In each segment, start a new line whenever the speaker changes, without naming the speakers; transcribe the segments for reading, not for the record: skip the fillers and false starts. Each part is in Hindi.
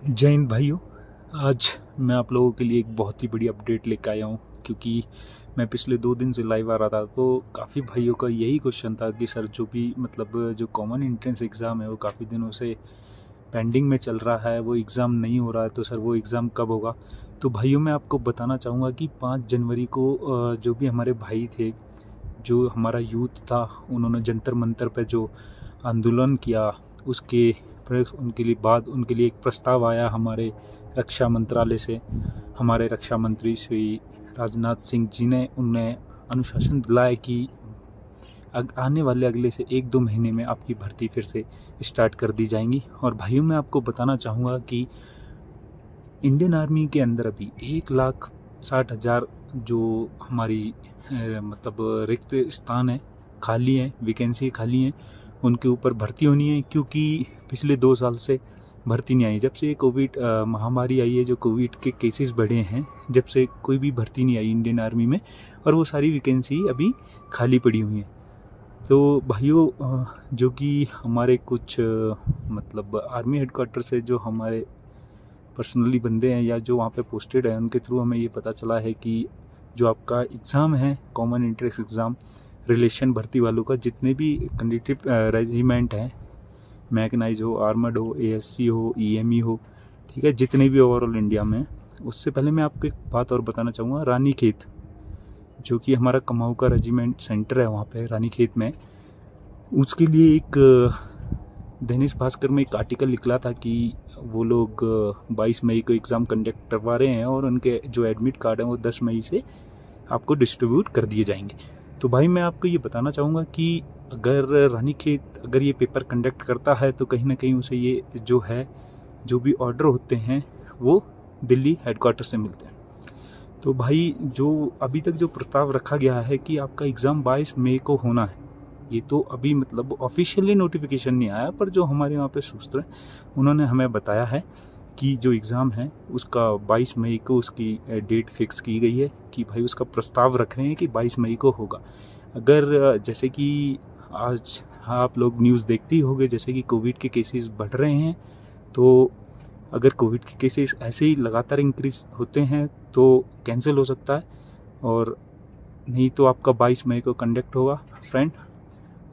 जय हिंद भाइयों। आज मैं आप लोगों के लिए एक बहुत ही बड़ी अपडेट लेकर आया हूँ, क्योंकि मैं पिछले 2 दिन से लाइव आ रहा था तो काफ़ी भाइयों का यही क्वेश्चन था कि सर जो भी जो कॉमन एंट्रेंस एग्ज़ाम है वो काफ़ी दिनों से पेंडिंग में चल रहा है, वो एग्ज़ाम नहीं हो रहा है, तो सर वो एग्ज़ाम कब होगा। तो भाइयों मैं आपको बताना चाहूँगा कि 5 जनवरी को जो भी हमारे भाई थे, जो हमारा यूथ था, उन्होंने जंतर मंतर पे जो आंदोलन किया, उसके उनके लिए एक प्रस्ताव आया हमारे रक्षा मंत्रालय से। हमारे रक्षा मंत्री श्री राजनाथ सिंह जी ने उन्हें अनुशासन दिलाया कि आने वाले अगले से 1-2 महीने में आपकी भर्ती फिर से स्टार्ट कर दी जाएंगी। और भाइयों मैं आपको बताना चाहूँगा कि इंडियन आर्मी के अंदर अभी 1,60,000 जो हमारी रिक्त स्थान है, खाली हैं, वैकेंसी खाली हैं, उनके ऊपर भर्ती होनी है, क्योंकि पिछले 2 साल से भर्ती नहीं आई। जब से कोविड महामारी आई है, जो कोविड के केसेस बढ़े हैं, जब से कोई भी भर्ती नहीं आई इंडियन आर्मी में, और वो सारी वैकेंसी अभी खाली पड़ी हुई हैं। तो भाइयों जो कि हमारे कुछ आर्मी हेडक्वार्टर से जो हमारे पर्सनली बंदे हैं या जो वहाँ पे पोस्टेड हैं, उनके थ्रू हमें ये पता चला है कि जो आपका एग्ज़ाम है, कॉमन एंट्रेंस एग्ज़ाम रिलेशन भर्ती वालों का, जितने भी कैंडिडेट रेजिमेंट हैं, मैकेनाइज हो, आर्मर्ड हो, ASC हो, EME हो, ठीक है, जितने भी ओवरऑल इंडिया में। उससे पहले मैं आपको एक बात और बताना चाहूँगा। रानीखेत जो कि हमारा कुमाऊं का रेजिमेंट सेंटर है, वहाँ पे रानीखेत में, उसके लिए एक दैनिक भास्कर में एक आर्टिकल निकला था कि वो लोग 22 मई को एग्ज़ाम कंडक्ट करवा रहे हैं और उनके जो एडमिट कार्ड हैं वो 10 मई से आपको डिस्ट्रीब्यूट कर दिए जाएंगे। तो भाई मैं आपको ये बताना चाहूँगा कि अगर रानीखेत अगर ये पेपर कंडक्ट करता है तो कहीं ना कहीं उसे ये जो भी ऑर्डर होते हैं वो दिल्ली हेडक्वार्टर से मिलते हैं। तो भाई जो अभी तक जो प्रस्ताव रखा गया है कि आपका एग्ज़ाम 22 मई को होना है, ये तो अभी ऑफिशियली नोटिफिकेशन नहीं आया, पर जो हमारे वहाँ पे सूत्र हैं उन्होंने हमें बताया है कि जो एग्ज़ाम है उसका 22 मई को उसकी डेट फिक्स की गई है, कि भाई उसका प्रस्ताव रख रहे हैं कि 22 मई को होगा। अगर जैसे कि आज आप लोग न्यूज़ देखते ही होंगे, जैसे कि कोविड के केसेस बढ़ रहे हैं, तो अगर कोविड के केसेस ऐसे ही लगातार इंक्रीज होते हैं तो कैंसिल हो सकता है, और नहीं तो आपका 22 मई को कंडक्ट होगा फ्रेंड।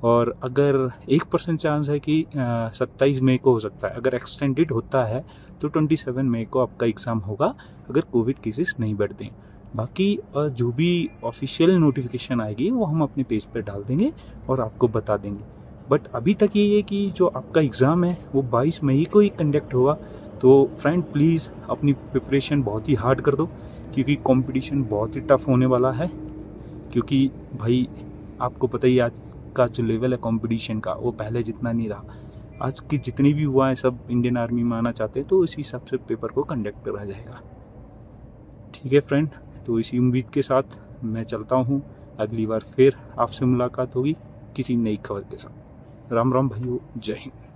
और अगर 1% चांस है कि 27 मई को हो सकता है। अगर एक्सटेंडेड होता है तो 27 मई को आपका एग्ज़ाम होगा, अगर कोविड केसेस नहीं बढ़ते हैं। बाकी जो भी ऑफिशियल नोटिफिकेशन आएगी वो हम अपने पेज पर डाल देंगे और आपको बता देंगे। बट अभी तक ये है कि जो आपका एग्ज़ाम है वो 22 मई को ही कंडक्ट होगा। तो फ्रेंड प्लीज़ अपनी प्रिपरेशन बहुत ही हार्ड कर दो, क्योंकि कंपटीशन बहुत ही टफ होने वाला है। क्योंकि भाई आपको पता ही आज का जो लेवल है कंपटीशन का, वो पहले जितना नहीं रहा। आज की जितनी भी हुआ है सब इंडियन आर्मी में आना चाहते हैं, तो इसी हिसाब से पेपर को कंडक्ट करा जाएगा। ठीक है फ्रेंड, तो इसी उम्मीद के साथ मैं चलता हूँ। अगली बार फिर आपसे मुलाकात होगी किसी नई खबर के साथ। राम राम भाइयों, जय हिंद।